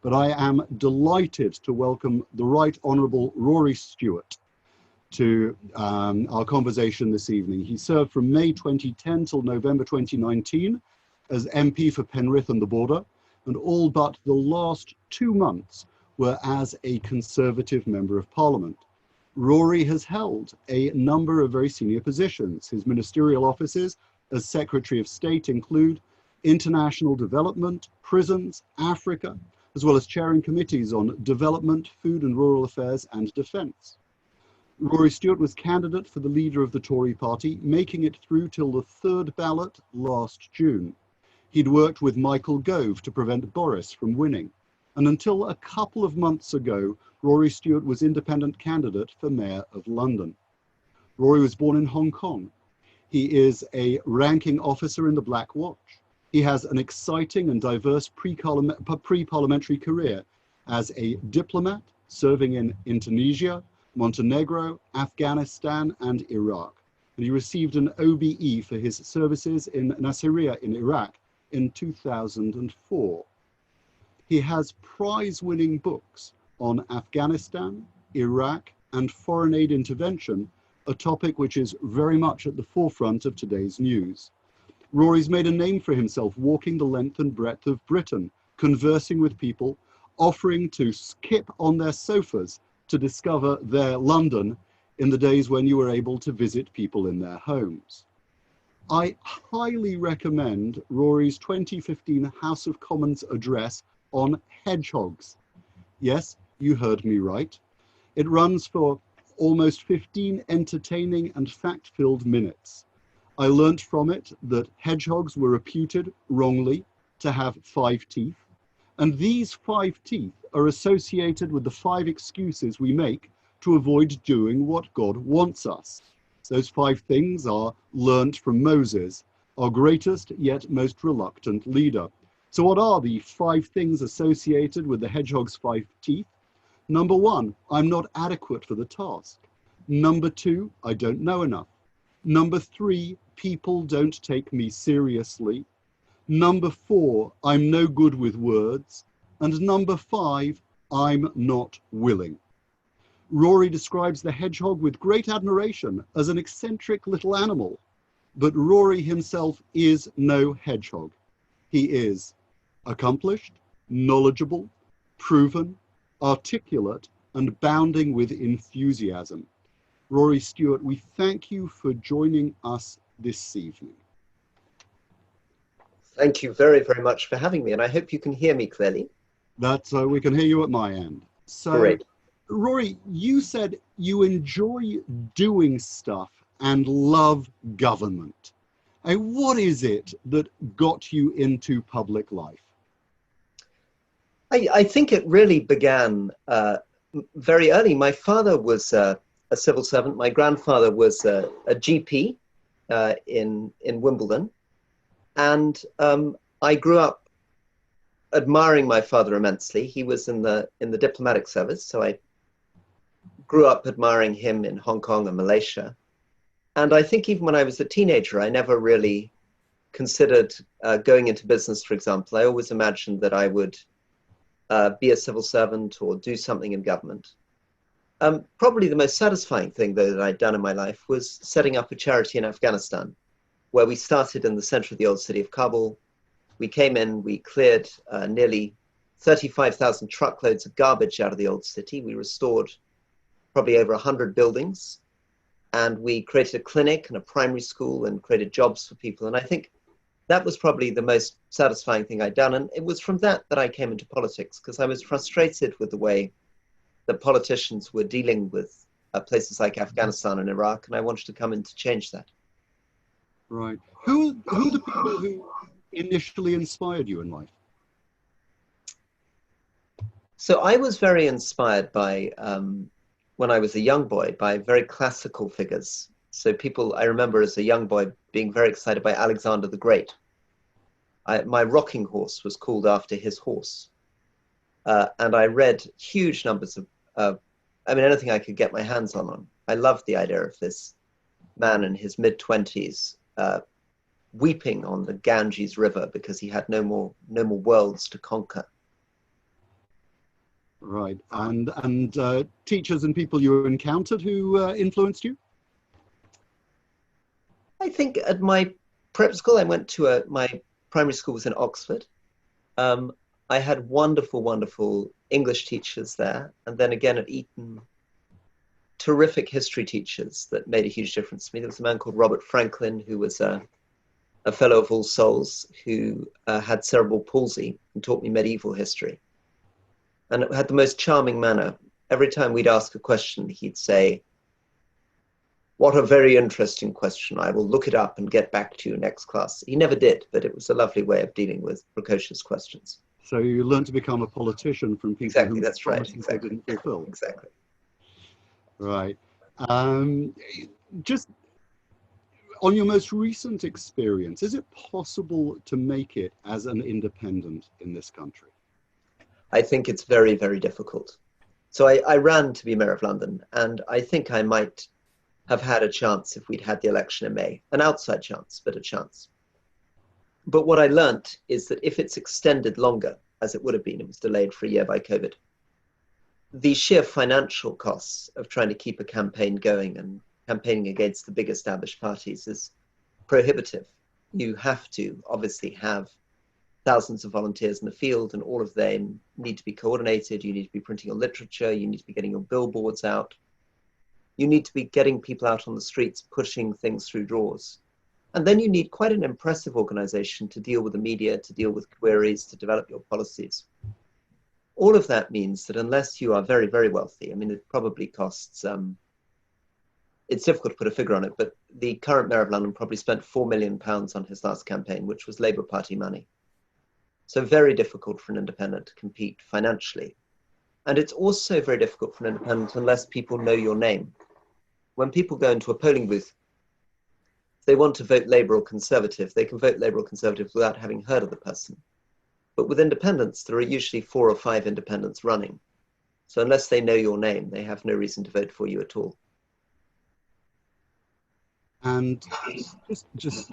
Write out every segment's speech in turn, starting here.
but I am delighted to welcome the Right Honourable Rory Stewart to our conversation this evening. He served from May 2010 till November 2019 as MP for Penrith and the Border, and all but the last 2 months were as a Conservative Member of Parliament. Rory has held a number of very senior positions. His ministerial offices as Secretary of State include international development, prisons, Africa, as well as chairing committees on development, food and rural affairs, and defence. Rory Stewart was candidate for the leader of the Tory party, making it through till the third ballot last June. He'd worked with Michael Gove to prevent Boris from winning. And until a couple of months ago, Rory Stewart was independent candidate for Mayor of London. Rory was born in Hong Kong. He is a ranking officer in the Black Watch. He has an exciting and diverse pre-parliamentary career as a diplomat, serving in Indonesia, Montenegro, Afghanistan, and Iraq. And he received an OBE for his services in Nasiriyah in Iraq in 2004. He has prize-winning books on Afghanistan, Iraq, and foreign aid intervention, a topic which is very much at the forefront of today's news. Rory's made a name for himself walking the length and breadth of Britain, conversing with people, offering to skip on their sofas to discover their London in the days when you were able to visit people in their homes. I highly recommend Rory's 2015 House of Commons address on hedgehogs. Yes, you heard me right. It runs for almost 15 entertaining and fact-filled minutes. I learnt from it that hedgehogs were reputed wrongly to have 5 teeth, and these 5 teeth are associated with the 5 excuses we make to avoid doing what God wants us. Those 5 things are learnt from Moses, our greatest yet most reluctant leader. So what are the 5 things associated with the hedgehog's 5 teeth? Number 1, I'm not adequate for the task. Number 2, I don't know enough. Number 3, people don't take me seriously. Number 4, I'm no good with words. And number 5, I'm not willing. Rory describes the hedgehog with great admiration as an eccentric little animal, but Rory himself is no hedgehog. He is accomplished, knowledgeable, proven, articulate, and bounding with enthusiasm. Rory Stewart, we thank you for joining us this evening. Thank you very, very much for having me, and I hope you can hear me clearly. That's we can hear you at my end. So, great. Rory, you said you enjoy doing stuff and love government. And what is it that got you into public life? I think it really began very early. My father was a civil servant. My grandfather was a GP in Wimbledon. And I grew up admiring my father immensely. He was in the diplomatic service, so I grew up admiring him in Hong Kong and Malaysia. And I think even when I was a teenager, I never really considered going into business, for example. I always imagined that I would be a civil servant or do something in government. Probably the most satisfying thing, though, that I'd done in my life was setting up a charity in Afghanistan, where we started in the center of the old city of Kabul. We came in, we cleared nearly 35,000 truckloads of garbage out of the old city. We restored probably over 100 buildings. And we created a clinic and a primary school and created jobs for people. And I think that was probably the most satisfying thing I'd done. And it was from that I came into politics, because I was frustrated with the way that politicians were dealing with places like Afghanistan and Iraq. And I wanted to come in to change that. Right. Who are the people who initially inspired you in life? So I was very inspired by, when I was a young boy, by very classical figures. So people, I remember as a young boy being very excited by Alexander the Great. My rocking horse was called after his horse. And I read huge numbers of, anything I could get my hands on. I loved the idea of this man in his mid-20s weeping on the Ganges River because he had no more worlds to conquer. Right. And teachers and people you encountered who influenced you? I think at my prep school, I went to my primary school was in Oxford. Um, I had wonderful, wonderful English teachers there. And then again at Eton, terrific history teachers that made a huge difference to me. There was a man called Robert Franklin, who was a fellow of All Souls, who had cerebral palsy and taught me medieval history. And it had the most charming manner. Every time we'd ask a question, he'd say, "What a very interesting question. I will look it up and get back to you next class." He never did, but it was a lovely way of dealing with precocious questions. So you learned to become a politician from people Exactly, who that's right. promises they Exactly. didn't fulfill. Exactly. Right. Um, just on your most recent experience, is it possible to make it as an independent in this country? I think it's very, very difficult. So I ran to be Mayor of London, and I think I might have had a chance if we'd had the election in May. An outside chance, but a chance. But what I learnt is that if it's extended longer, as it would have been, it was delayed for a year by COVID, the sheer financial costs of trying to keep a campaign going and campaigning against the big established parties is prohibitive. You have to obviously have thousands of volunteers in the field, and all of them need to be coordinated. You need to be printing your literature. You need to be getting your billboards out. You need to be getting people out on the streets, pushing things through doors. And then you need quite an impressive organization to deal with the media, to deal with queries, to develop your policies. All of that means that unless you are very, very wealthy, I mean, it probably costs, it's difficult to put a figure on it, but the current Mayor of London probably spent £4 million on his last campaign, which was Labour Party money. So very difficult for an independent to compete financially. And it's also very difficult for an independent unless people know your name. When people go into a polling booth, if they want to vote Labour or Conservative, they can vote Labour or Conservative without having heard of the person. But with independents, there are usually 4 or 5 independents running. So unless they know your name, they have no reason to vote for you at all. And just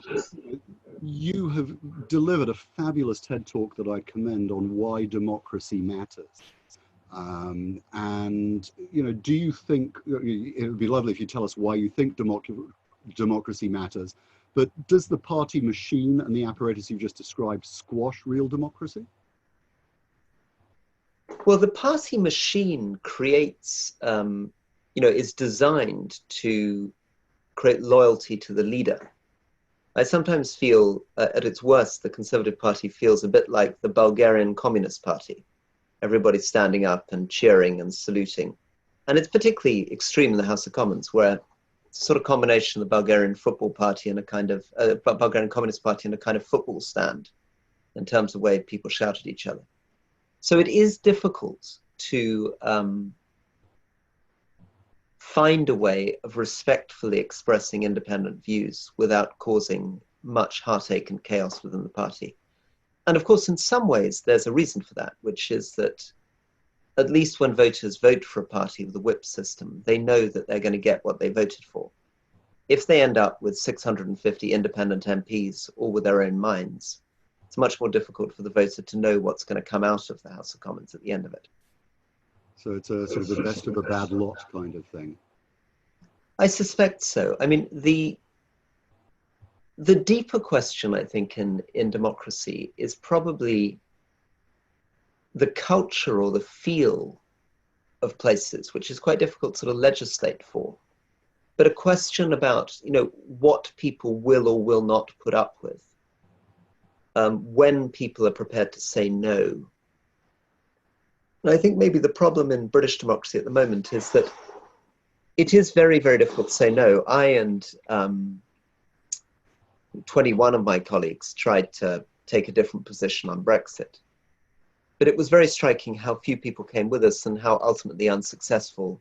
you have delivered a fabulous TED talk that I commend on why democracy matters. And do you think it would be lovely if you tell us why you think democracy matters? But does the party machine and the apparatus you've just described squash real democracy? Well, the party machine creates, is designed to create loyalty to the leader. I sometimes feel, at its worst, the Conservative Party feels a bit like the Bulgarian Communist Party. Everybody's standing up and cheering and saluting. And it's particularly extreme in the House of Commons, where it's a sort of combination of the Bulgarian Football Party and a kind of Bulgarian Communist Party and a kind of football stand in terms of the way people shout at each other. So it is difficult to find a way of respectfully expressing independent views without causing much heartache and chaos within the party. And of course, in some ways, there's a reason for that, which is that at least when voters vote for a party with a whip system, they know that they're going to get what they voted for. If they end up with 650 independent MPs, all with their own minds, it's much more difficult for the voter to know what's going to come out of the House of Commons at the end of it. So it's a sort of the best of a bad lot kind of thing. I suspect so. I mean, the deeper question, I think, in democracy is probably the culture or the feel of places, which is quite difficult to sort of legislate for. But a question about, what people will or will not put up with, when people are prepared to say no. And I think maybe the problem in British democracy at the moment is that it is very, very difficult to say no. I and 21 of my colleagues tried to take a different position on Brexit. But it was very striking how few people came with us and how ultimately unsuccessful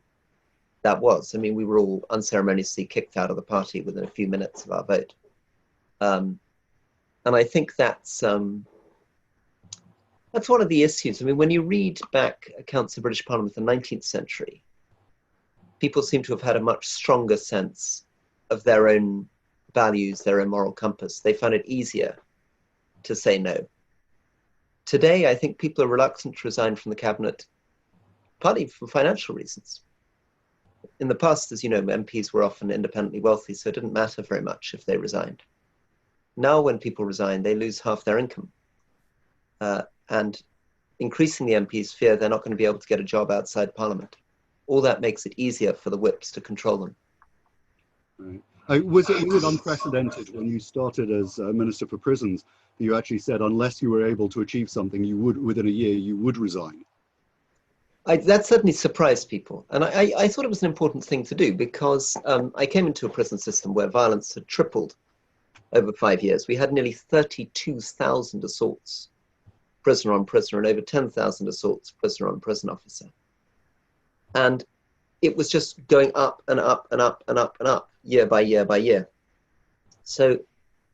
that was. I mean, we were all unceremoniously kicked out of the party within a few minutes of our vote. And I think that's one of the issues. I mean, when you read back accounts of British Parliament in the 19th century, people seem to have had a much stronger sense of their own values, their own moral compass. They found it easier to say no. Today, I think people are reluctant to resign from the cabinet partly for financial reasons. In the past, as you know, MPs were often independently wealthy, so it didn't matter very much if they resigned. Now, when people resign, they lose half their income. And increasingly, MPs fear they're not going to be able to get a job outside Parliament. All that makes it easier for the whips to control them. Right. Was it unprecedented when you started as Minister for Prisons? You actually said unless you were able to achieve something, you would, within a year, you would resign. That certainly surprised people. And I thought it was an important thing to do because I came into a prison system where violence had tripled over 5 years. We had nearly 32,000 assaults, prisoner on prisoner, and over 10,000 assaults, prisoner on prison officer. And it was just going up and up and up and up and up, year by year by year. So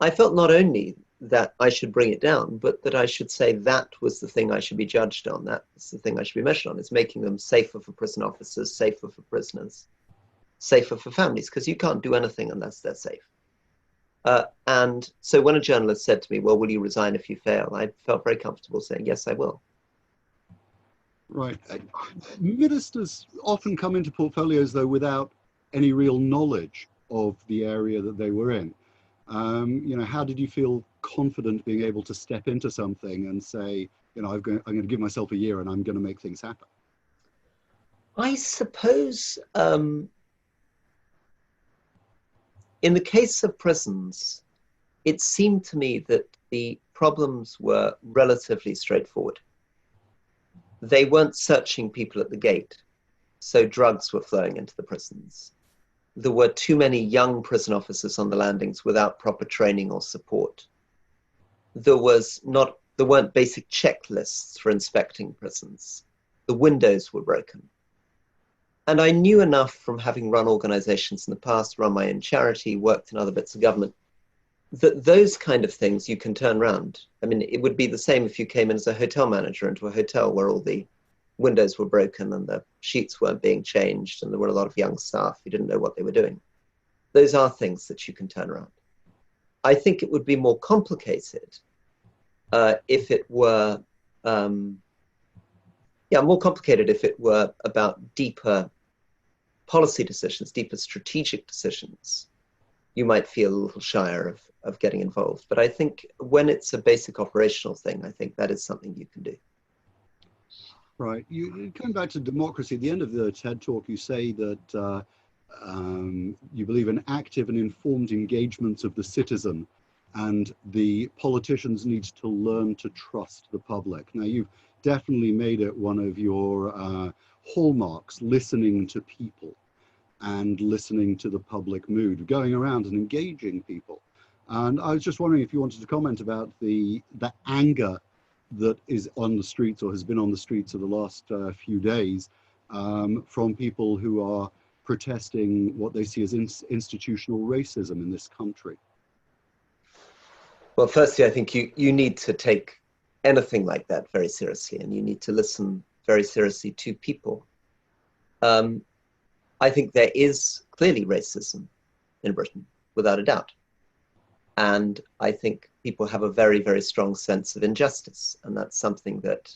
I felt not only that I should bring it down, but that I should say that was the thing I should be judged on. That was the thing I should be measured on, is making them safer for prison officers, safer for prisoners, safer for families, because you can't do anything unless they're safe. And so when a journalist said to me, well, will you resign if you fail? I felt very comfortable saying, yes, I will. Right. Ministers often come into portfolios, though, without any real knowledge of the area that they were in. How did you feel confident being able to step into something and say, I'm going to give myself a year and I'm going to make things happen? I suppose in the case of prisons, it seemed to me that the problems were relatively straightforward. They weren't searching people at the gate, so drugs were flowing into the prisons. There were too many young prison officers on the landings without proper training or support. There weren't basic checklists for inspecting prisons. The windows were broken. And I knew enough from having run organizations in the past, run my own charity, worked in other bits of government, that those kind of things you can turn around. I mean, it would be the same if you came in as a hotel manager into a hotel where all the windows were broken and the sheets weren't being changed and there were a lot of young staff who didn't know what they were doing. Those are things that you can turn around. I think it would be more complicated if it were, more complicated if it were about deeper policy decisions, deeper strategic decisions. You might feel a little shyer of getting involved. But I think when it's a basic operational thing, I think that is something you can do. Right. Coming back to democracy, at the end of the TED Talk, you say that you believe in active and informed engagement of the citizen, and the politicians need to learn to trust the public. Now, you've definitely made it one of your hallmarks, listening to people and listening to the public mood, going around and engaging people. And I was just wondering if you wanted to comment about the anger that is on the streets or has been on the streets of the last few days from people who are protesting what they see as institutional racism in this country. Well, firstly, I think you need to take anything like that very seriously, and you need to listen very seriously to people. I think there is clearly racism in Britain, without a doubt. And I think people have a very, very strong sense of injustice. And that's something that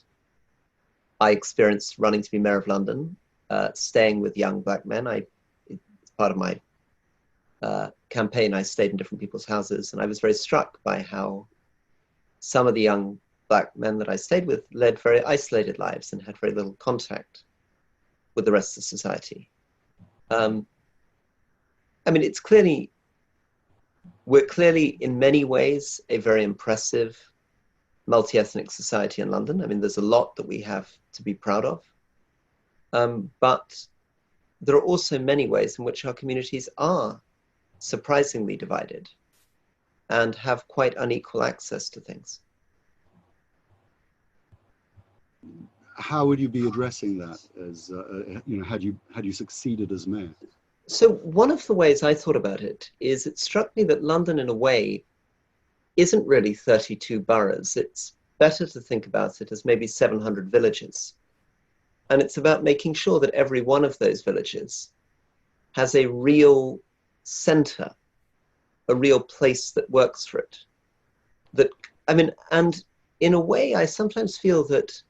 I experienced running to be Mayor of London, staying with young black men. As part of my campaign, I stayed in different people's houses. And I was very struck by how some of the young black men that I stayed with led very isolated lives and had very little contact with the rest of society. I mean, we're clearly in many ways a very impressive multi-ethnic society in London. I mean, there's a lot that we have to be proud of. But there are also many ways in which our communities are surprisingly divided and have quite unequal access to things. How would you be addressing that as, had you succeeded as mayor? So one of the ways I thought about it is it struck me that London, in a way, isn't really 32 boroughs. It's better to think about it as maybe 700 villages. And it's about making sure that every one of those villages has a real center, a real place that works for it. And in a way, I sometimes feel that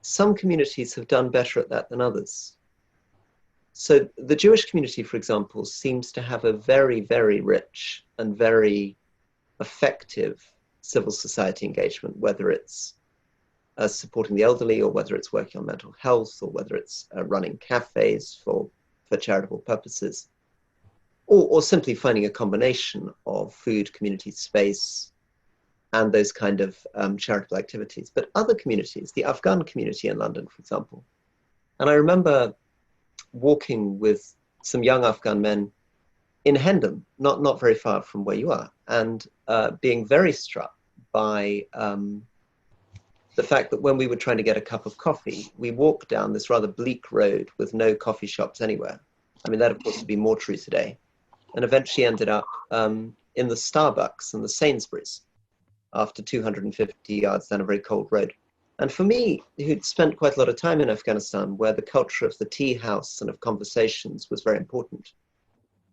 some communities have done better at that than others. So the Jewish community, for example, seems to have a very, very rich and very effective civil society engagement, whether it's supporting the elderly, or whether it's working on mental health, or whether it's running cafes for charitable purposes, or simply finding a combination of food, community space, and those kind of charitable activities. But other communities, the Afghan community in London, for example, and I remember walking with some young Afghan men in Hendon, not very far from where you are, and being very struck by the fact that when we were trying to get a cup of coffee, we walked down this rather bleak road with no coffee shops anywhere. I mean, that of course would be more true today, and eventually ended up in the Starbucks and the Sainsbury's after 250 yards down a very cold road. And for me, who'd spent quite a lot of time in Afghanistan, where the culture of the tea house and of conversations was very important,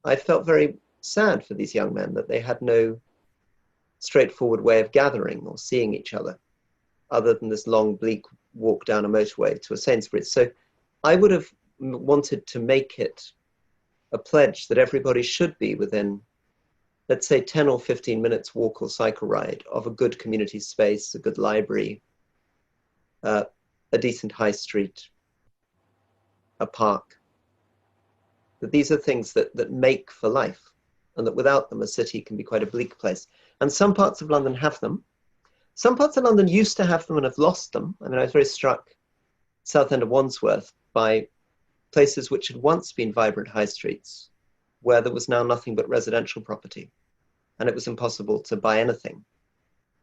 I felt very sad for these young men that they had no straightforward way of gathering or seeing each other, other than this long, bleak walk down a motorway to a Sainsbury's. So I would have wanted to make it a pledge that everybody should be within, let's say, 10 or 15 minutes walk or cycle ride of a good community space, a good library, a decent high street, a park. That these are things that make for life, and that without them, a city can be quite a bleak place. And some parts of London have them. Some parts of London used to have them and have lost them. I mean, I was very struck, South End of Wandsworth, by places which had once been vibrant high streets, where there was now nothing but residential property. And it was impossible to buy anything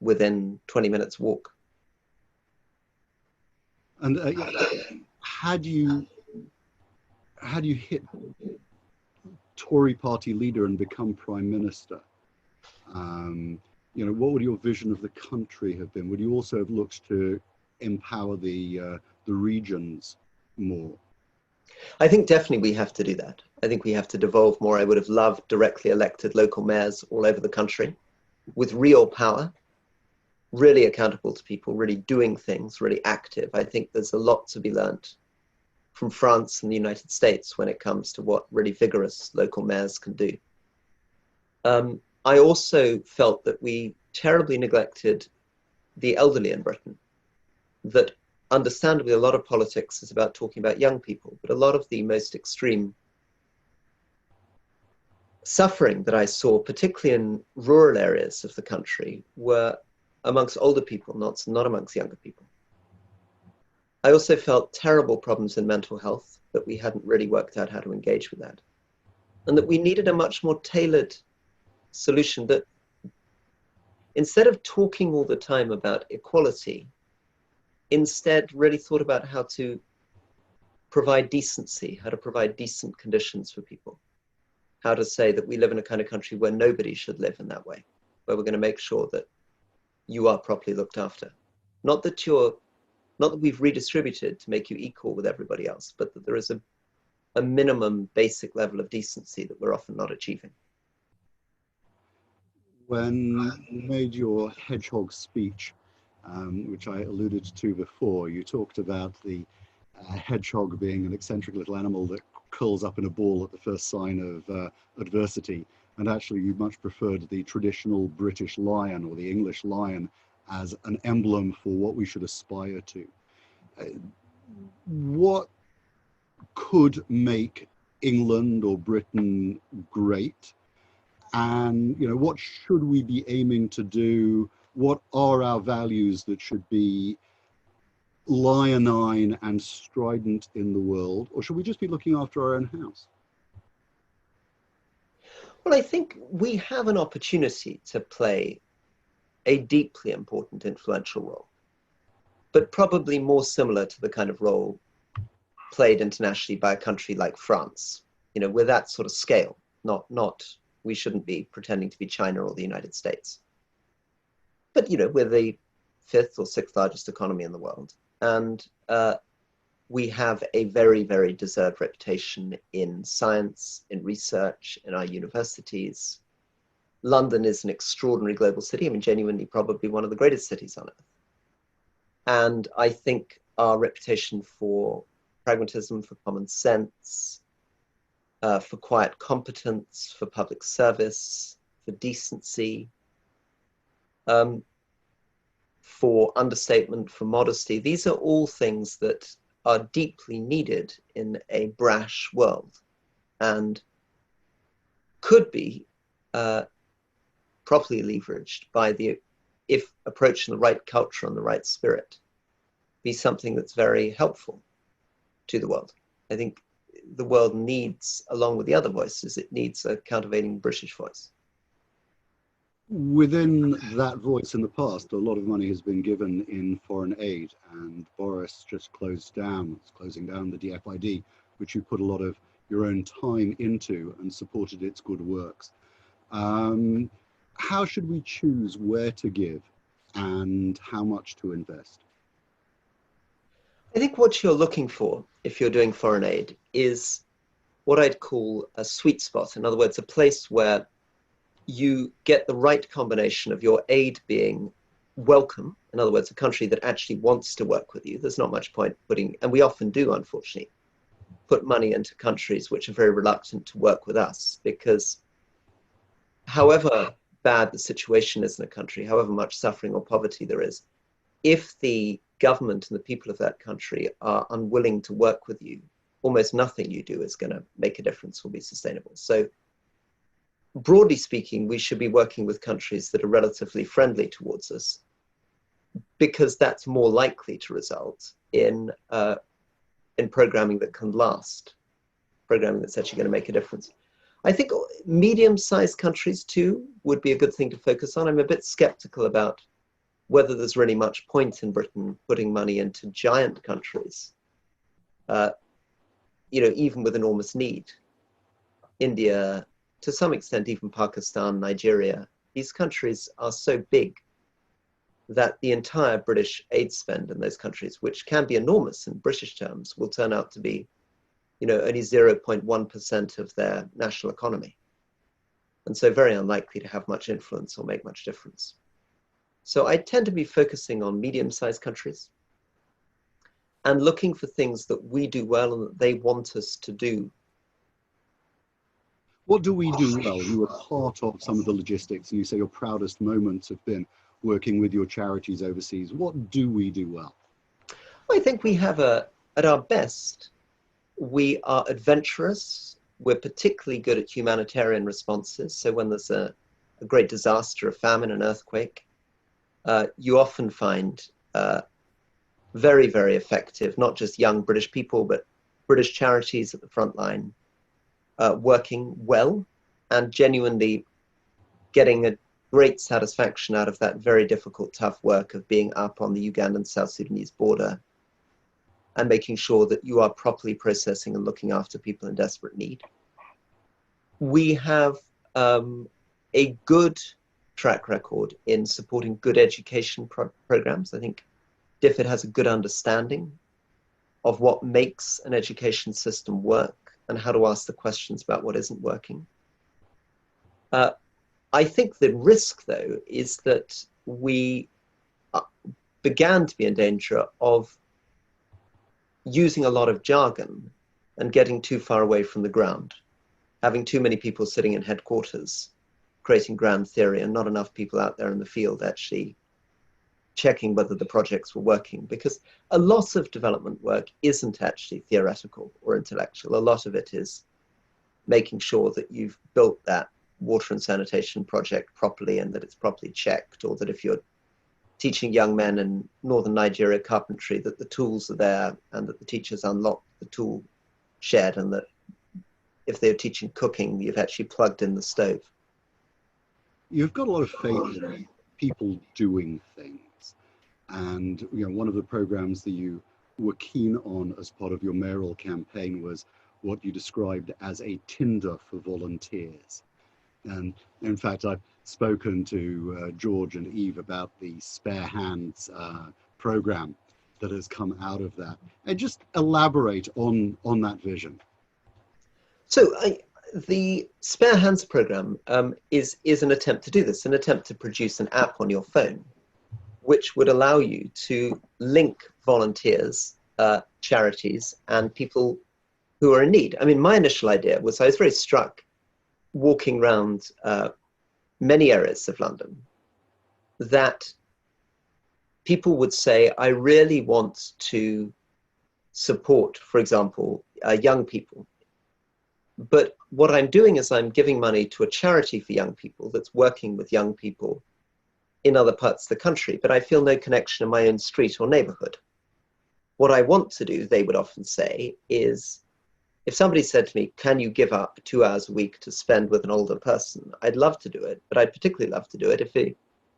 within 20 minutes walk. And had you hit Tory party leader and become prime minister, what would your vision of the country have been? Would you also have looked to empower the regions more? I think definitely we have to do that. I think we have to devolve more. I would have loved directly elected local mayors all over the country with real power, really accountable to people, really doing things, really active. I think there's a lot to be learned from France and the United States when it comes to what really vigorous local mayors can do. I also felt that we terribly neglected the elderly in Britain, that understandably a lot of politics is about talking about young people, but a lot of the most extreme suffering that I saw, particularly in rural areas of the country, were amongst older people, not amongst younger people. I also felt terrible problems in mental health, that we hadn't really worked out how to engage with that, and that we needed a much more tailored solution, that instead of talking all the time about equality, instead really thought about how to provide decency, how to provide decent conditions for people, how to say that we live in a kind of country where nobody should live in that way, where we're going to make sure that you are properly looked after. Not that we've redistributed to make you equal with everybody else, but that there is a minimum basic level of decency that we're often not achieving. When you made your hedgehog speech, which I alluded to before, you talked about the hedgehog being an eccentric little animal that curls up in a ball at the first sign of adversity, and actually you much preferred the traditional British lion or the English lion as an emblem for what we should aspire to. What could make England or Britain great? And what should we be aiming to do? What are our values that should be leonine and strident in the world? Or should we just be looking after our own house? Well, I think we have an opportunity to play a deeply important, influential role, but probably more similar to the kind of role played internationally by a country like France, with that sort of scale. We shouldn't be pretending to be China or the United States. But, we're the 5th or 6th largest economy in the world. And we have a very, very deserved reputation in science, in research, in our universities. London is an extraordinary global city. I mean, genuinely probably one of the greatest cities on earth. And I think our reputation for pragmatism, for common sense, for quiet competence, for public service, for decency, for understatement, for modesty. These are all things that are deeply needed in a brash world and could be properly leveraged by if approached in the right culture and the right spirit, be something that's very helpful to the world. I think the world needs, along with the other voices, it needs a countervailing British voice. Within that voice in the past, a lot of money has been given in foreign aid, and Boris just closing down the DFID, which you put a lot of your own time into and supported its good works. How should we choose where to give and how much to invest? I think what you're looking for, if you're doing foreign aid, is what I'd call a sweet spot. In other words, a place where you get the right combination of your aid being welcome, in other words, a country that actually wants to work with you. There's not much point putting, and we often do, unfortunately, put money into countries which are very reluctant to work with us, because however bad the situation is in a country, however much suffering or poverty there is, if the government and the people of that country are unwilling to work with you, almost nothing you do is going to make a difference or be sustainable. So broadly speaking, we should be working with countries that are relatively friendly towards us, because that's more likely to result in programming that can last, programming that's actually going to make a difference. I think medium-sized countries too would be a good thing to focus on. I'm a bit skeptical about whether there's really much point in Britain putting money into giant countries, even with enormous need. India, to some extent, even Pakistan, Nigeria, these countries are so big that the entire British aid spend in those countries, which can be enormous in British terms, will turn out to be, only 0.1% of their national economy. And so very unlikely to have much influence or make much difference. So I tend to be focusing on medium-sized countries and looking for things that we do well and that they want us to do. What do we do well? You were part of some of the logistics, and you say your proudest moments have been working with your charities overseas. What do we do well? I think we have at our best, we are adventurous. We're particularly good at humanitarian responses. So when there's a great disaster, a famine, an earthquake, you often find very, very effective, not just young British people, but British charities at the front line, working well and genuinely getting a great satisfaction out of that very difficult, tough work of being up on the Ugandan South Sudanese border and making sure that you are properly processing and looking after people in desperate need. We have a good track record in supporting good education programs. I think DFID has a good understanding of what makes an education system work and how to ask the questions about what isn't working. I think the risk, though, is that we began to be in danger of using a lot of jargon and getting too far away from the ground, having too many people sitting in headquarters, creating grand theory, and not enough people out there in the field actually checking whether the projects were working. Because a lot of development work isn't actually theoretical or intellectual. A lot of it is making sure that you've built that water and sanitation project properly and that it's properly checked, or that if you're teaching young men in northern Nigeria carpentry, that the tools are there and that the teachers unlock the tool shed, and that if they're teaching cooking, you've actually plugged in the stove. You've got a lot of faith in people doing things. And one of the programs that you were keen on as part of your mayoral campaign was what you described as a Tinder for volunteers. And in fact, I've spoken to George and Eve about the Spare Hands program that has come out of that. And just elaborate on that vision. So the Spare Hands program is an attempt to do this, an attempt to produce an app on your phone which would allow you to link volunteers, charities, and people who are in need. I mean, my initial idea was I was very struck walking around many areas of London that people would say, I really want to support, for example, young people. But what I'm doing is I'm giving money to a charity for young people that's working with young people in other parts of the country, but I feel no connection in my own street or neighborhood. What I want to do, they would often say, is if somebody said to me, can you give up 2 hours a week to spend with an older person? I'd love to do it, but I'd particularly love to do it if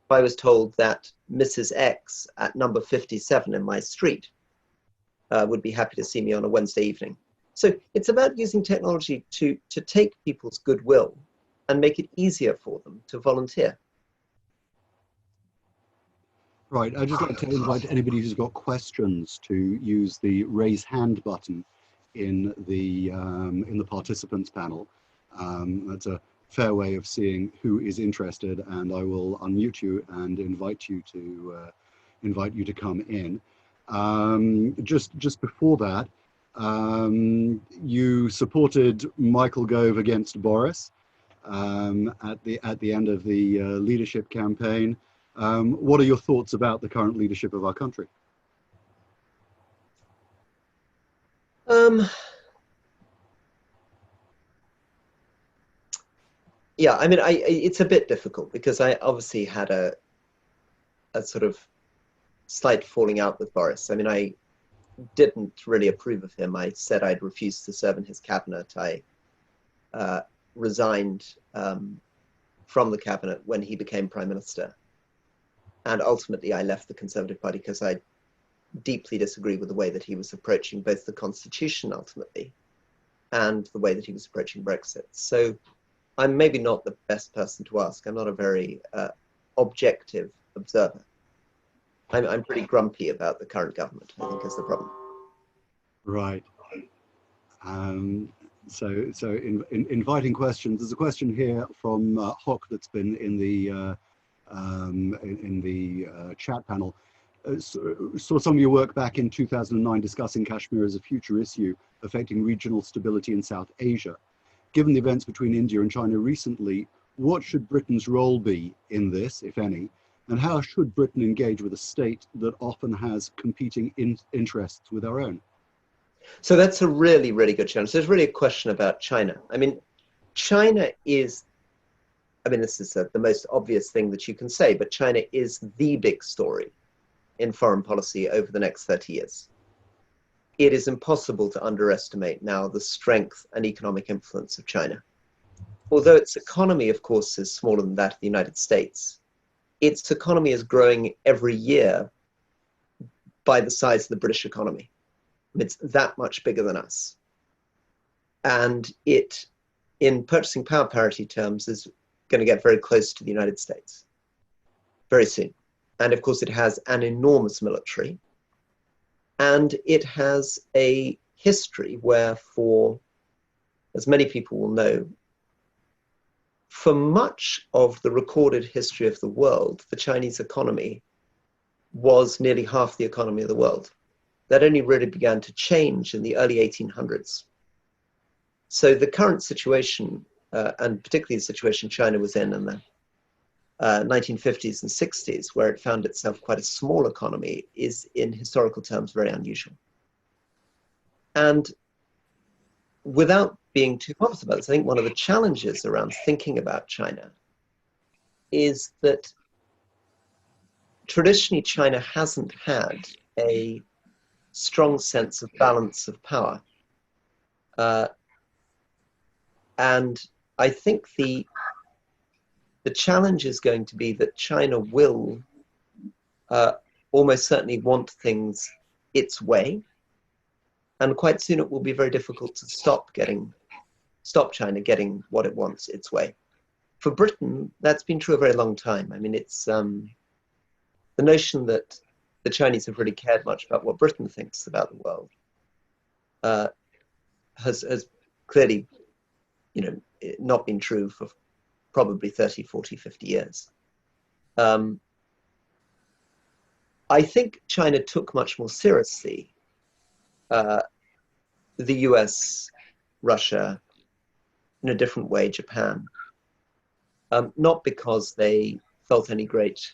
I was told that Mrs. X at number 57 in my street would be happy to see me on a Wednesday evening. So it's about using technology to take people's goodwill and make it easier for them to volunteer. Right, I'd just like to invite anybody who's got questions to use the raise hand button in the participants panel. That's a fair way of seeing who is interested, and I will unmute you and invite you to come in. Just before that, you supported Michael Gove against Boris at the end of the leadership campaign. What are your thoughts about the current leadership of our country? Yeah, I mean, it's a bit difficult because I obviously had a sort of slight falling out with Boris. I mean, I didn't really approve of him. I said I'd refused to serve in his cabinet. I resigned from the cabinet when he became prime minister. And ultimately, I left the Conservative Party because I deeply disagree with the way that he was approaching both the Constitution ultimately and the way that he was approaching Brexit. So I'm maybe not the best person to ask. I'm not a very objective observer. I'm pretty grumpy about the current government, I think, is the problem. Right. So inviting questions. There's a question here from Hock that's been in the chat panel. Saw some of your work back in 2009 discussing Kashmir as a future issue affecting regional stability in South Asia. Given the events between India and China recently, what should Britain's role be in this, if any? And how should Britain engage with a state that often has competing interests with our own? So that's a really, really good challenge. There's really a question about China. I mean, China is, I mean, this is the most obvious thing that you can say, but China is the big story in foreign policy over the next 30 years. It is impossible to underestimate now the strength and economic influence of China. Although its economy, of course, is smaller than that of the United States, its economy is growing every year by the size of the British economy. It's that much bigger than us. And it, in purchasing power parity terms, is going to get very close to the United States very soon. And of course, it has an enormous military. And it has a history where, for, as many people will know, for much of the recorded history of the world, the Chinese economy was nearly half the economy of the world. That only really began to change in the early 1800s. So the current situation, and particularly the situation China was in the 1950s and 60s, where it found itself quite a small economy, is in historical terms very unusual. And without being too pompous about this, I think one of the challenges around thinking about China is that traditionally China hasn't had a strong sense of balance of power. And I think the challenge is going to be that China will almost certainly want things its way. And quite soon it will be very difficult to stop China getting what it wants its way. For Britain, that's been true a very long time. I mean, it's the notion that the Chinese have really cared much about what Britain thinks about the world has clearly, not been true for probably 30, 40, 50 years. I think China took much more seriously the US, Russia, in a different way, Japan. Not because they felt any great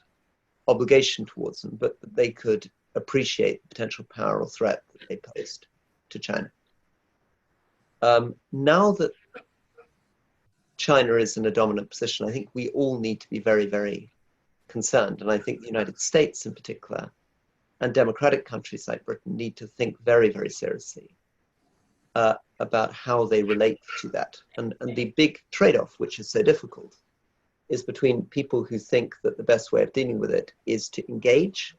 obligation towards them, but that they could appreciate the potential power or threat that they posed to China. Now that China is in a dominant position, I think we all need to be very, very concerned. And I think the United States in particular, and democratic countries like Britain, need to think very, very seriously about how they relate to that. And the big trade-off, which is so difficult, is between people who think that the best way of dealing with it is to engage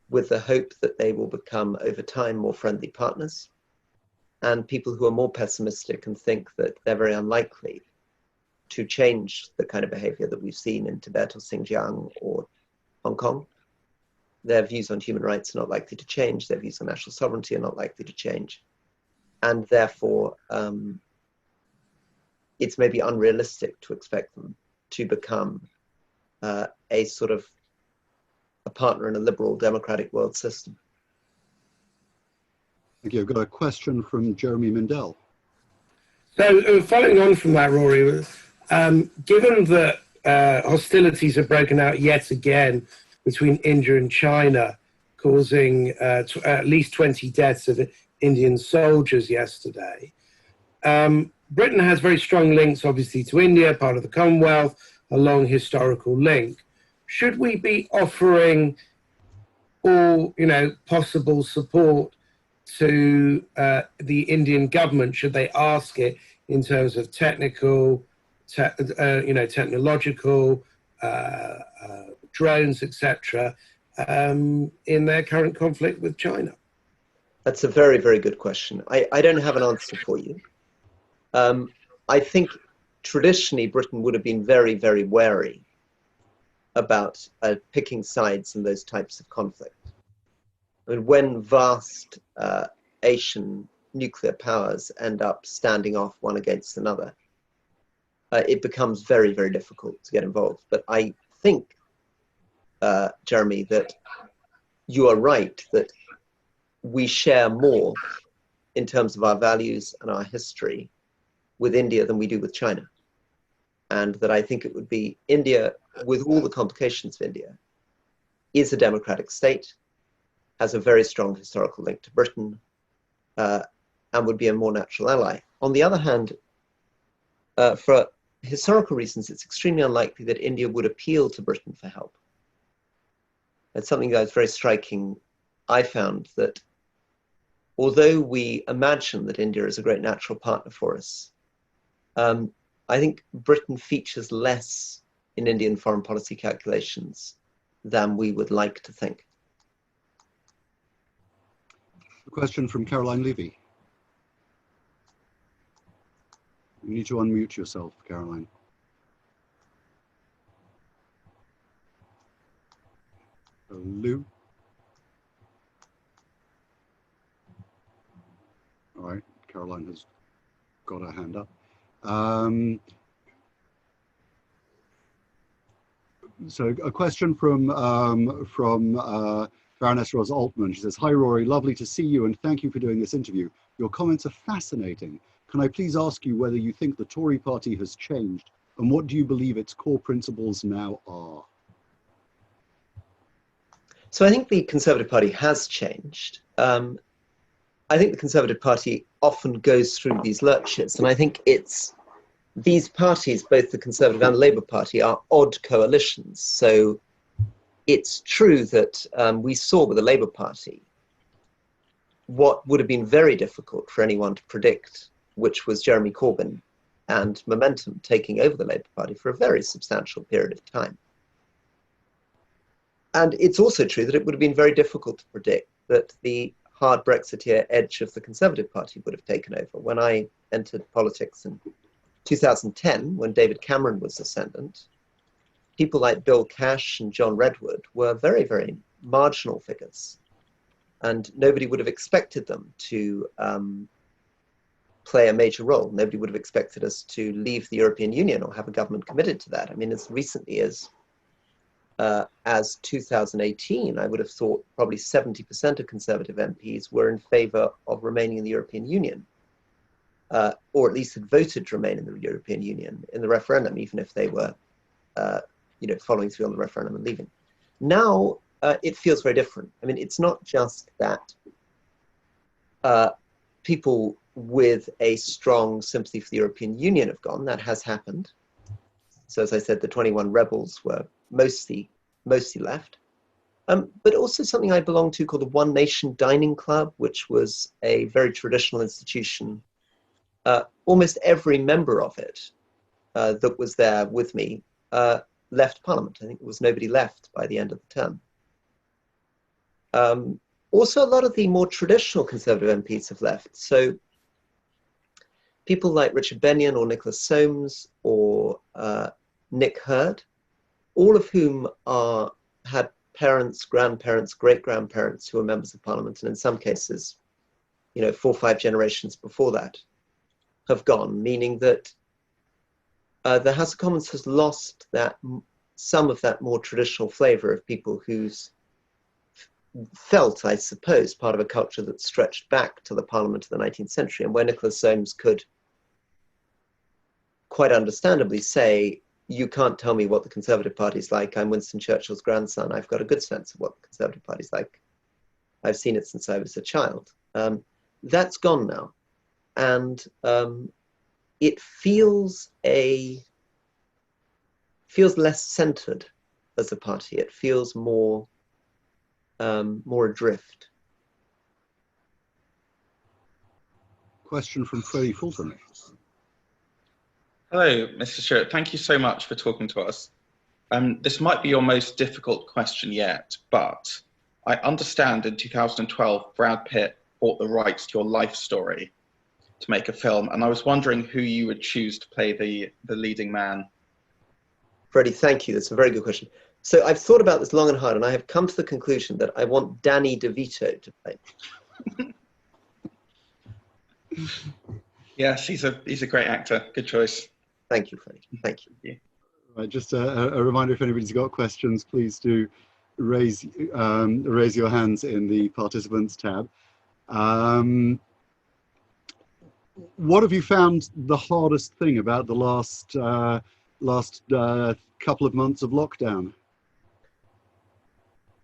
with the hope that they will become, over time, more friendly partners, and people who are more pessimistic and think that they're very unlikely to change the kind of behavior that we've seen in Tibet or Xinjiang or Hong Kong. Their views on human rights are not likely to change. Their views on national sovereignty are not likely to change. And therefore, it's maybe unrealistic to expect them to become a sort of a partner in a liberal democratic world system. Thank you. I've got a question from Jeremy Mindell. So following on from that, Rory, given that hostilities have broken out yet again between India and China, causing at least 20 deaths of Indian soldiers yesterday, Britain has very strong links, obviously, to India, part of the Commonwealth, a long historical link. Should we be offering all, possible support to the Indian government? Should they ask it in terms of technological, drones, etc., in their current conflict with China? That's a very, very good question. I don't have an answer for you. I think traditionally Britain would have been very, very wary about picking sides in those types of conflict. I mean, when vast Asian nuclear powers end up standing off one against another, it becomes very, very difficult to get involved. But I think, Jeremy, that you are right, that we share more in terms of our values and our history with India than we do with China. And that I think it would be India, with all the complications of India, is a democratic state, has a very strong historical link to Britain, and would be a more natural ally. On the other hand, for historical reasons, it's extremely unlikely that India would appeal to Britain for help. That's something that was very striking. I found that although we imagine that India is a great natural partner for us, I think Britain features less in Indian foreign policy calculations than we would like to think. A question from Caroline Levy. You need to unmute yourself, Caroline. Hello. All right, Caroline has got her hand up. So a question from Baroness Rosa Altman. She says, "Hi Rory, lovely to see you and thank you for doing this interview. Your comments are fascinating. Can I please ask you whether you think the Tory party has changed and what do you believe its core principles now are?" So I think the Conservative Party has changed. I think the Conservative Party often goes through these lurches, and I think these parties, both the Conservative and the Labour Party, are odd coalitions. So it's true that we saw with the Labour Party what would have been very difficult for anyone to predict, which was Jeremy Corbyn and Momentum taking over the Labour Party for a very substantial period of time. And it's also true that it would have been very difficult to predict that the hard Brexiteer edge of the Conservative Party would have taken over. When I entered politics in 2010, when David Cameron was ascendant, people like Bill Cash and John Redwood were very, very marginal figures. And nobody would have expected them to play a major role. Nobody would have expected us to leave the European Union or have a government committed to that. I mean, as recently as as 2018, I would have thought probably 70% of Conservative MPs were in favour of remaining in the European Union, or at least had voted to remain in the European Union in the referendum, even if they were, following through on the referendum and leaving. Now it feels very different. I mean, it's not just that people with a strong sympathy for the European Union have gone. That has happened. So as I said, the 21 rebels were mostly left. But also something I belonged to called the One Nation Dining Club, which was a very traditional institution. Almost every member of it that was there with me left Parliament. I think there was nobody left by the end of the term. Also, a lot of the more traditional Conservative MPs have left. So people like Richard Benyon or Nicholas Soames or Nick Hurd, all of whom had parents, grandparents, great-grandparents who were members of Parliament, and in some cases, 4 or 5 generations before that, have gone, meaning that the House of Commons has lost some of that more traditional flavour of people who's felt, I suppose, part of a culture that stretched back to the Parliament of the 19th century, and where Nicholas Soames could quite understandably say, you can't tell me what the Conservative Party's like. I'm Winston Churchill's grandson. I've got a good sense of what the Conservative Party's like. I've seen it since I was a child. That's gone now. And it feels less centered as a party. It feels more adrift. Question from Freddie Fulton. Hello, Mr. Stewart. Thank you so much for talking to us. This might be your most difficult question yet, but I understand in 2012, Brad Pitt bought the rights to your life story to make a film, and I was wondering who you would choose to play the leading man. Freddie, thank you. That's a very good question. So I've thought about this long and hard, and I have come to the conclusion that I want Danny DeVito to play. Yes, he's a great actor. Good choice. Thank you, Freddie. Thank you. Right, just a reminder, if anybody's got questions, please do raise your hands in the participants tab. What have you found the hardest thing about the last couple of months of lockdown?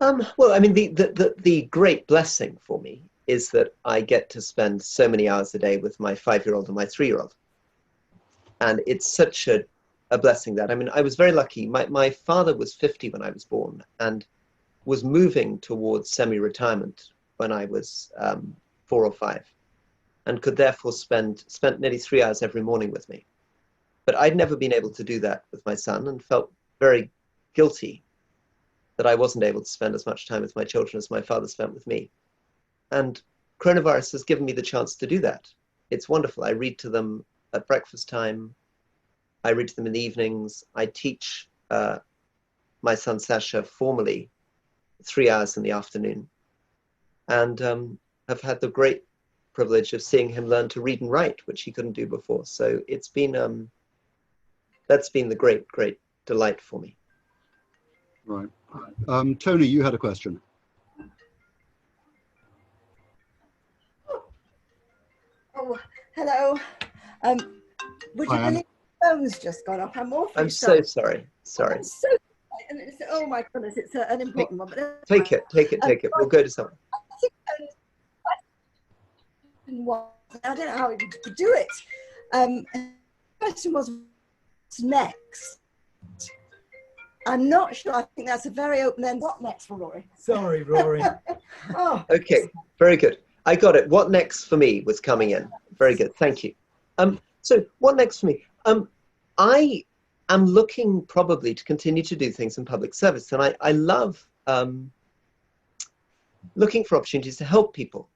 Well, I mean, the great blessing for me is that I get to spend so many hours a day with my 5-year-old and my 3-year-old. And it's such a blessing that, I mean, I was very lucky. My father was 50 when I was born and was moving towards semi-retirement when I was 4 or 5, and could therefore spent nearly 3 hours every morning with me. But I'd never been able to do that with my son, and felt very guilty that I wasn't able to spend as much time with my children as my father spent with me. And coronavirus has given me the chance to do that. It's wonderful. I read to them at breakfast time. I read to them in the evenings. I teach my son Sasha formally 3 hours in the afternoon, and have had the great privilege of seeing him learn to read and write, which he couldn't do before. So it's been that's been the great delight for me. Right. Tony, you had a question. Oh, hello. Would you believe the phone's just gone off? I'm awfully I'm so sorry. Sorry. I'm so sorry. And it's, oh my goodness, it's an important one. But Take it. We'll go to someone. I don't know how we could do it. The question was, what's next? I'm not sure. I think that's a very open-ended. What next for Rory? Sorry, Rory. Oh. Okay, very good. I got it. What next for me was coming in. Very good. Thank you. So what next for me? I am looking probably to continue to do things in public service, and I love looking for opportunities to help people.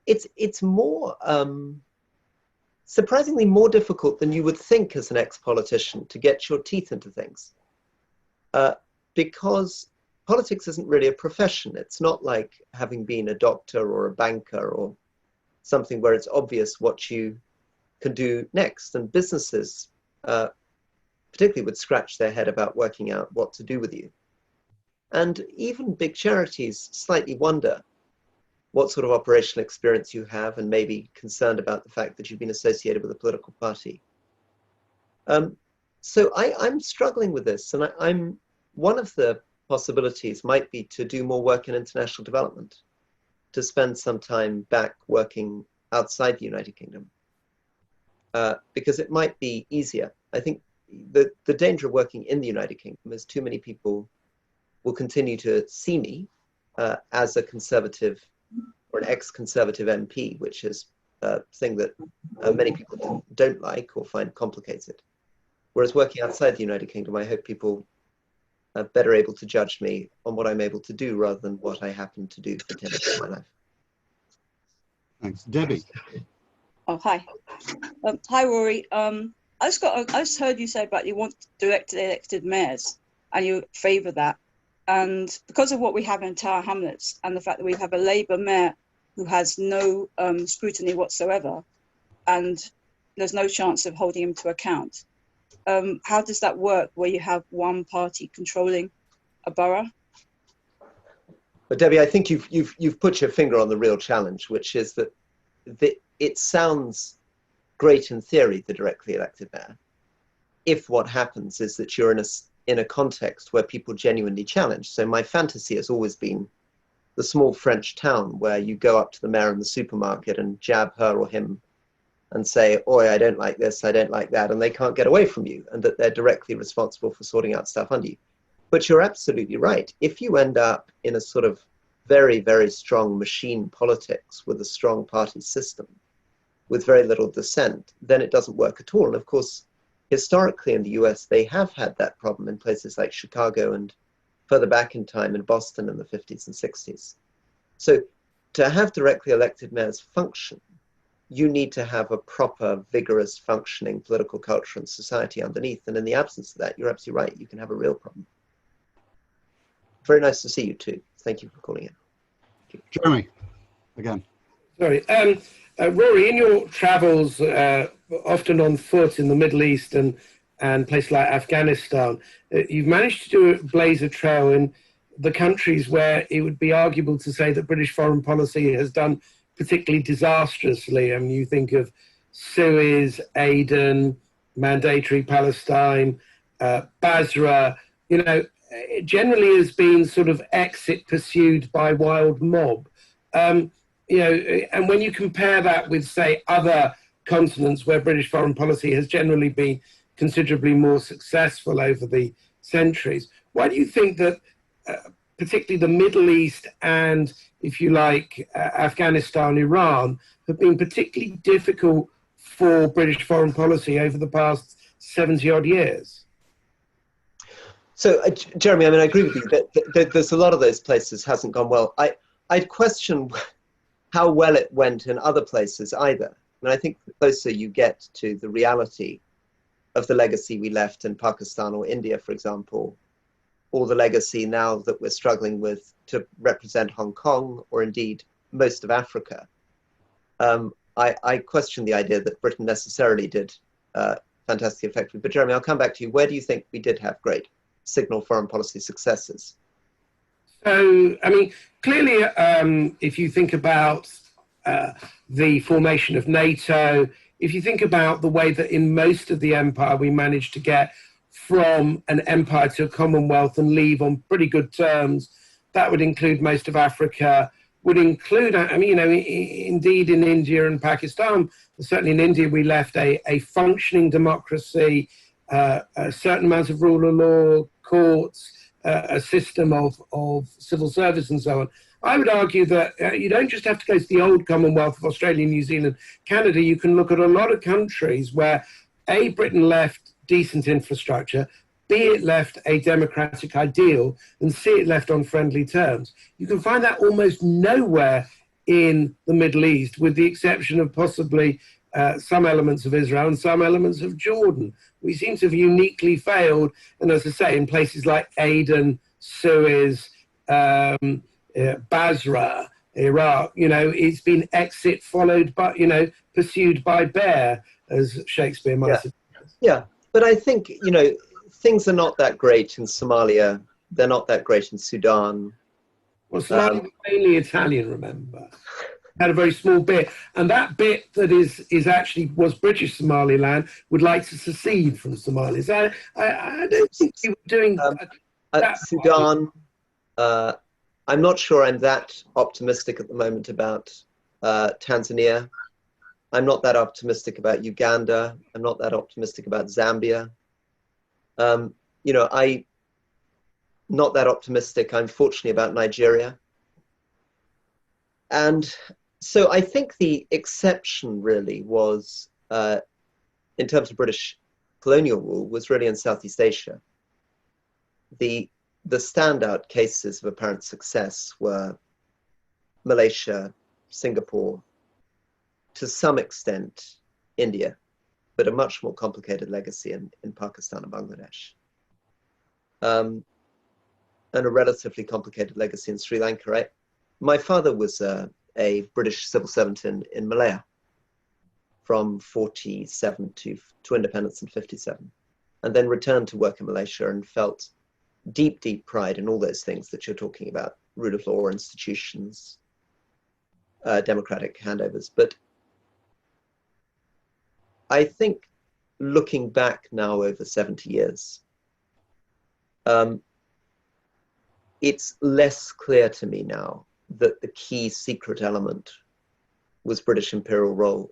It's more surprisingly more difficult than you would think as an ex-politician to get your teeth into things, because politics isn't really a profession. It's not like having been a doctor or a banker or something where it's obvious what you can do next. And businesses particularly would scratch their head about working out what to do with you. And even big charities slightly wonder what sort of operational experience you have and maybe concerned about the fact that you've been associated with a political party. So I'm struggling with this, and one of the possibilities might be to do more work in international development, to spend some time back working outside the United Kingdom, because it might be easier. I think the danger of working in the United Kingdom is too many people will continue to see me as a conservative or an ex-conservative MP, which is a thing that many people don't like or find complicated. Whereas working outside the United Kingdom, I hope people are better able to judge me on what I'm able to do rather than what I happen to do for 10 years of my life. Thanks. Debbie. Oh, hi. Hi, Rory. I just heard you say about you want directly elected mayors and you favour that. And because of what we have in Tower Hamlets and the fact that we have a Labour mayor who has no scrutiny whatsoever and there's no chance of holding him to account, how does that work where you have one party controlling a borough? But Debbie, I think you've put your finger on the real challenge, which is that it sounds great in theory, the directly elected mayor, if what happens is that you're in a context where people genuinely challenge. So my fantasy has always been the small French town where you go up to the mayor in the supermarket and jab her or him and say, oi, I don't like this, I don't like that, and they can't get away from you, and that they're directly responsible for sorting out stuff under you. But you're absolutely right. If you end up in a sort of very, very strong machine politics with a strong party system, with very little dissent, then it doesn't work at all. And of course, historically in the US, they have had that problem in places like Chicago and further back in time in Boston in the 50s and 60s. So to have directly elected mayors function, you need to have a proper, vigorous, functioning political culture and society underneath. And in the absence of that, you're absolutely right, you can have a real problem. Very nice to see you too. Thank you for calling in. Jeremy, again. Sorry. Rory, in your travels, often on foot in the Middle East and places like Afghanistan, you've managed to blaze a trail in the countries where it would be arguable to say that British foreign policy has done particularly disastrously. I mean, you think of Suez, Aden, Mandatory Palestine, Basra, you know, it generally has been sort of exit pursued by wild mob. You know, and when you compare that with, say, other continents where British foreign policy has generally been considerably more successful over the centuries, why do you think that particularly the Middle East and, if you like, Afghanistan, Iran, have been particularly difficult for British foreign policy over the past 70-odd years? So, Jeremy, I mean, I agree with you that there's a lot of those places hasn't gone well. I'd question how well it went in other places either. I mean, I think the closer you get to the reality of the legacy we left in Pakistan or India, for example, or the legacy now that we're struggling with to represent Hong Kong or indeed most of Africa, I question the idea that Britain necessarily did fantastically effectively. But Jeremy, I'll come back to you. Where do you think we did have great signal foreign policy successes? So, I mean, clearly, if you think about the formation of NATO, if you think about the way that in most of the empire we managed to get from an empire to a commonwealth and leave on pretty good terms, that would include most of Africa, would include, I mean, you know, indeed in India and Pakistan, certainly in India, we left a functioning democracy, a certain amount of rule of law, courts, a system of civil service and so on. I would argue that you don't just have to go to the old Commonwealth of Australia, New Zealand, Canada. You can look at a lot of countries where A, Britain left decent infrastructure, B, it left a democratic ideal, and C, it left on friendly terms. You can find that almost nowhere in the Middle East, with the exception of possibly some elements of Israel and some elements of Jordan. We seem to have uniquely failed, and as I say, in places like Aden, Suez, Basra, Iraq, you know, it's been exit followed by, you know, pursued by bear, as Shakespeare might have. Yeah, but I think, you know, things are not that great in Somalia they're not that great in Sudan. Well, Somali was mainly Italian, remember? Had a very small bit, and that bit that is actually was British Somaliland would like to secede from Somalis. I don't think you were doing that. Sudan. I'm not sure I'm that optimistic at the moment about Tanzania. I'm not that optimistic about Uganda. I'm not that optimistic about Zambia. You know, I'm not that optimistic, unfortunately, about Nigeria. And so I think the exception really was, in terms of British colonial rule, was really in Southeast Asia. The standout cases of apparent success were Malaysia, Singapore, to some extent India, but a much more complicated legacy in Pakistan and Bangladesh. And a relatively complicated legacy in Sri Lanka. My father was a British civil servant in Malaya from 47 to independence in 57, and then returned to work in Malaysia and felt deep, deep pride in all those things that you're talking about: rule of law, institutions, democratic handovers. But I think looking back now over 70 years, it's less clear to me now that the key secret element was British imperial role,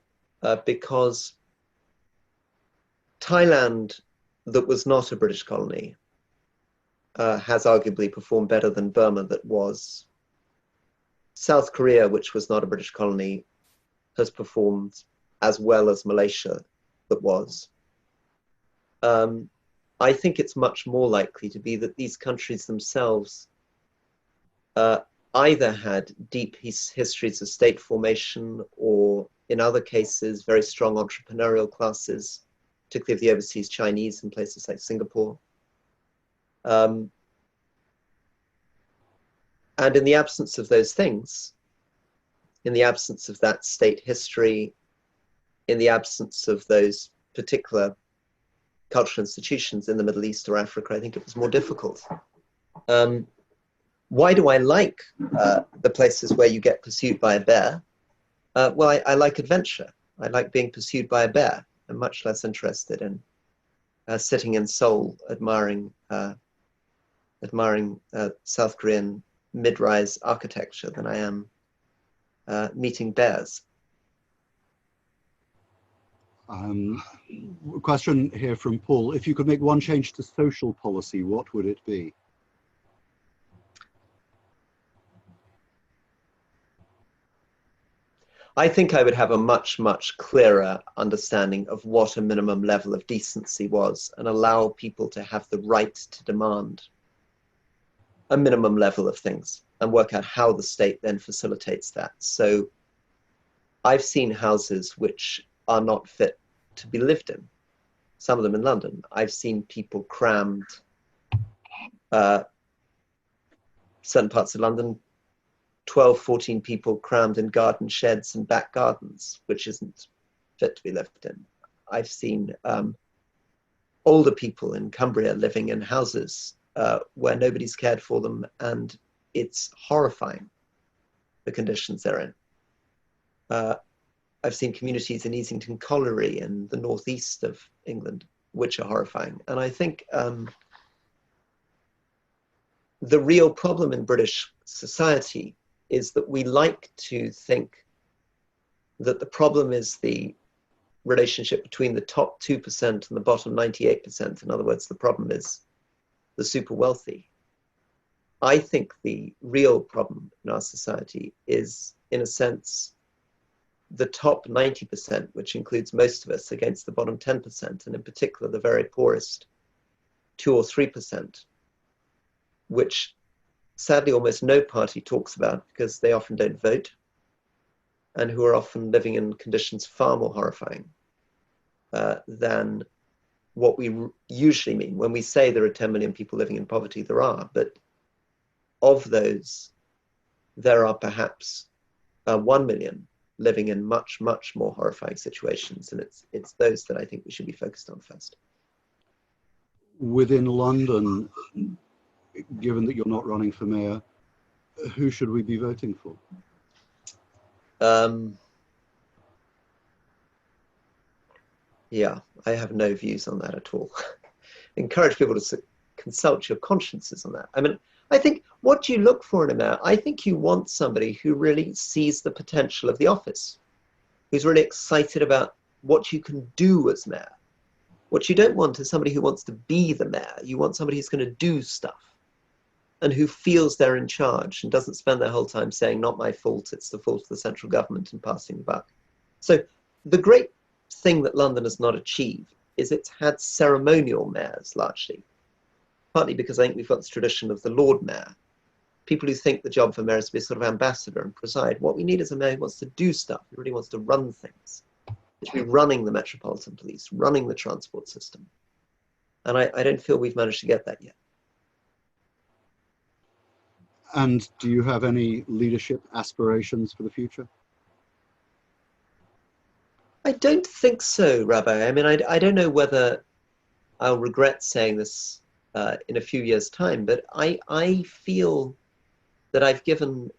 because Thailand, that was not a British colony, has arguably performed better than Burma, that was. South Korea, which was not a British colony, has performed as well as Malaysia, that was. I think it's much more likely to be that these countries themselves either had deep histories of state formation, or in other cases, very strong entrepreneurial classes, particularly of the overseas Chinese in places like Singapore. And in the absence of those things, in the absence of that state history, in the absence of those particular cultural institutions in the Middle East or Africa, I think it was more difficult. Why do I like the places where you get pursued by a bear? Well, I like adventure. I like being pursued by a bear. I'm much less interested in sitting in Seoul admiring South Korean mid-rise architecture than I am meeting bears. Question here from Paul. If you could make one change to social policy, what would it be? I think I would have a much, much clearer understanding of what a minimum level of decency was, and allow people to have the right to demand a minimum level of things, and work out how the state then facilitates that. So I've seen houses which are not fit to be lived in, some of them in London. I've seen people crammed, certain parts of London, 12, 14 people crammed in garden sheds and back gardens, which isn't fit to be lived in. I've seen older people in Cumbria living in houses where nobody's cared for them, and it's horrifying, the conditions they're in. I've seen communities in Easington Colliery in the northeast of England, which are horrifying. And I think the real problem in British society is that we like to think that the problem is the relationship between the top 2% and the bottom 98%. In other words, the problem is the super wealthy. I think the real problem in our society is, in a sense, the top 90%, which includes most of us, against the bottom 10%, and in particular the very poorest 2 or 3%, which sadly almost no party talks about because they often don't vote, and who are often living in conditions far more horrifying than what we usually mean. When we say there are 10 million people living in poverty, there are, but of those, there are perhaps 1 million living in much, much more horrifying situations, and it's those that I think we should be focused on first. Within London, given that you're not running for mayor, who should we be voting for? Yeah, I have no views on that at all. Encourage people to consult your consciences on that. I mean, I think what do you look for in a mayor? I think you want somebody who really sees the potential of the office, who's really excited about what you can do as mayor. What you don't want is somebody who wants to be the mayor. You want somebody who's going to do stuff and who feels they're in charge and doesn't spend their whole time saying, not my fault, it's the fault of the central government, and passing the buck. So the great thing that London has not achieved is it's had ceremonial mayors largely, partly because I think we've got this tradition of the Lord Mayor, people who think the job of a mayor is to be a sort of ambassador and preside. What we need is a mayor who wants to do stuff, who really wants to run things, to be running the Metropolitan Police, running the transport system. And I don't feel we've managed to get that yet. And do you have any leadership aspirations for the future? I don't think so, Rabbi. I mean, I don't know whether I'll regret saying this in a few years' time, but I feel that I've been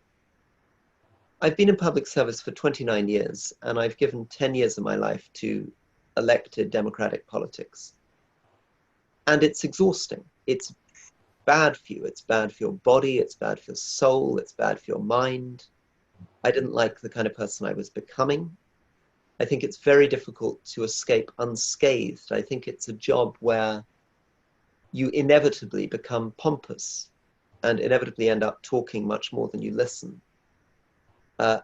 in public service for 29 years, and I've given 10 years of my life to elected democratic politics. And it's exhausting. It's bad for you. It's bad for your body. It's bad for your soul. It's bad for your mind. I didn't like the kind of person I was becoming. I think it's very difficult to escape unscathed. I think it's a job where you inevitably become pompous and inevitably end up talking much more than you listen. So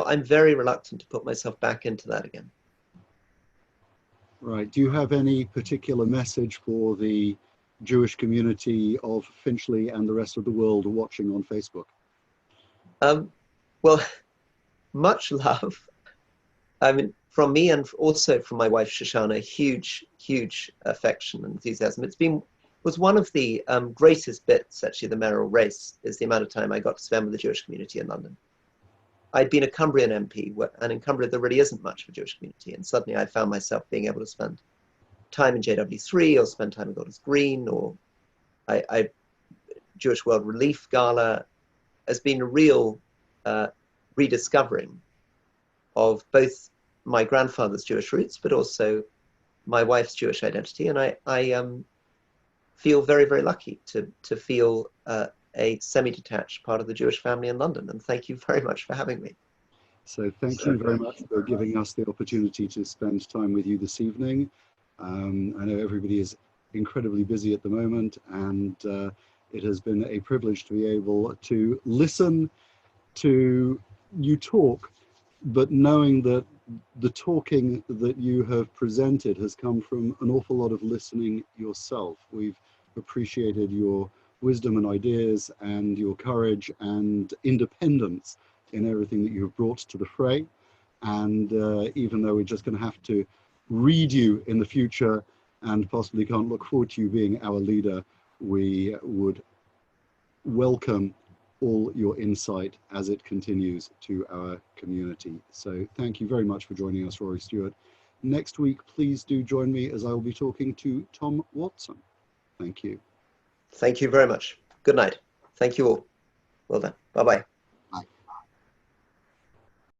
I'm very reluctant to put myself back into that again. Right. Do you have any particular message for the Jewish community of Finchley and the rest of the world watching on Facebook? Well, much love. I mean, from me and also from my wife Shoshana, huge affection and enthusiasm. Was one of the greatest bits, actually, the mayoral race, is the amount of time I got to spend with the Jewish community in London. I'd been a Cumbrian MP, and in Cumbria there really isn't much of a Jewish community, and suddenly I found myself being able to spend time in JW3 or spend time in Golders Green, or Jewish World Relief Gala has been a real rediscovering of both my grandfather's Jewish roots, but also my wife's Jewish identity, and I feel very, very lucky to feel a semi-detached part of the Jewish family in London, and thank you very much for having me. So thank you very much for giving us the opportunity to spend time with you this evening. I know everybody is incredibly busy at the moment, and it has been a privilege to be able to listen to you talk, but knowing that the talking that you have presented has come from an awful lot of listening yourself. We've appreciated your wisdom and ideas and your courage and independence in everything that you have brought to the fray. And even though we're just going to have to read you in the future and possibly can't look forward to you being our leader, we would welcome all your insight as it continues to our community. So thank you very much for joining us, Rory Stewart. Next week, please do join me as I will be talking to Tom Watson. Thank you. Thank you very much. Good night. Thank you all. Well done. Bye-bye.